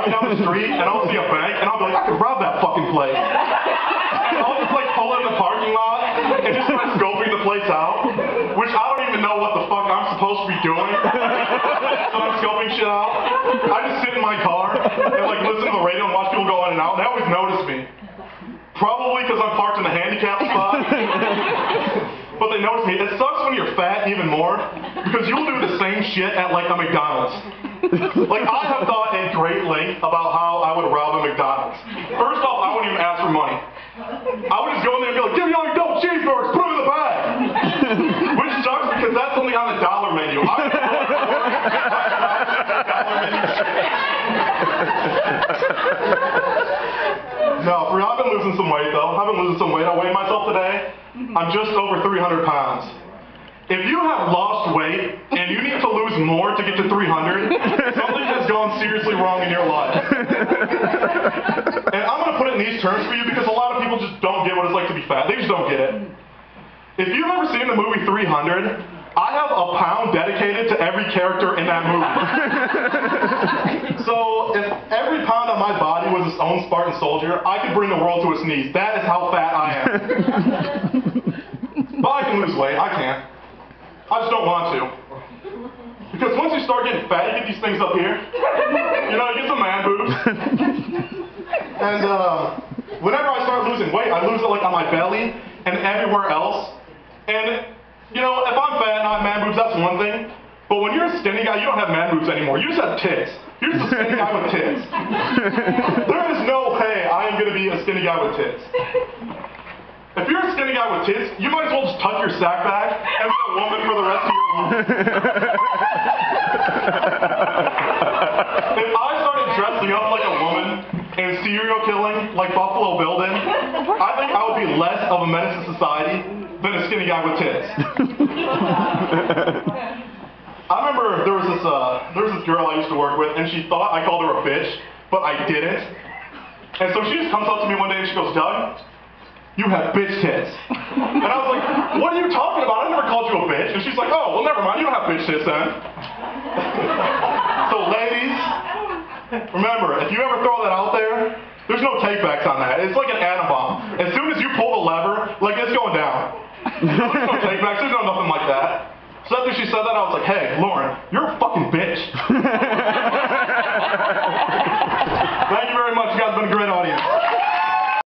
walking down the street and I'll see a bank and I'll be like, I could rob that fucking place. I'll just like pull in the parking lot and just start scoping the place out, which I don't even know what the fuck I'm supposed to be doing. So I'm scoping shit out. I just sit in my car and like listen to the radio and watch people go in and out. And they always notice me. Probably because I'm parked in the handicap spot. But they notice me. It sucks when you're fat even more because you'll do the same shit at like a McDonald's. Like I have thought in great length about how I would rob a McDonald's. First off, I wouldn't even ask for money. I would just go in there and be like, give me all your double cheeseburgers, put them in the bag. Which sucks because that's only on the dollar menu. No, I've been losing some weight though. I've been losing some weight. I weighed myself today. I'm just over 300 pounds. If you have lost weight and you need to lose more to get to 300, something has gone seriously wrong in your life. And I'm going to put it in these terms for you because a lot of people just don't get what it's like to be fat. They just don't get it. If you've ever seen the movie 300, I have a pound dedicated to every character in that movie. So if every pound on my body was its own Spartan soldier, I could bring the world to its knees. That is how fat I am. But I can lose weight. I can't. I just don't want to. Because once you start getting fat, you get these things up here. You know, you get some man boobs. And whenever I start losing weight, I lose it like on my belly and everywhere else. And, you know, if I'm fat and I have man boobs, that's one thing. But when you're a skinny guy, you don't have man boobs anymore. You just have tits. You're just a skinny guy with tits. There is no way I am going to be a skinny guy with tits. If you're a skinny guy with tits, you might as well just tuck your sack back and be a woman for the rest of your life. If I started dressing up like a woman and serial killing like Buffalo Bill did, I think I would be less of a menace to society than a skinny guy with tits. I remember there was this girl I used to work with, and she thought I called her a bitch, but I didn't. And so she just comes up to me one day and she goes, Doug, you have bitch tits. And I was like, what are you talking about? I never called you a bitch. And she's like, oh, well, never mind. You don't have bitch tits then. So ladies, remember, if you ever throw that out there, there's no takebacks on that. It's like an atom bomb. As soon as you pull the lever, like it's going down. There's no takebacks. There's no nothing like that. So after she said that, I was like, hey, Lauren, you're a fucking bitch.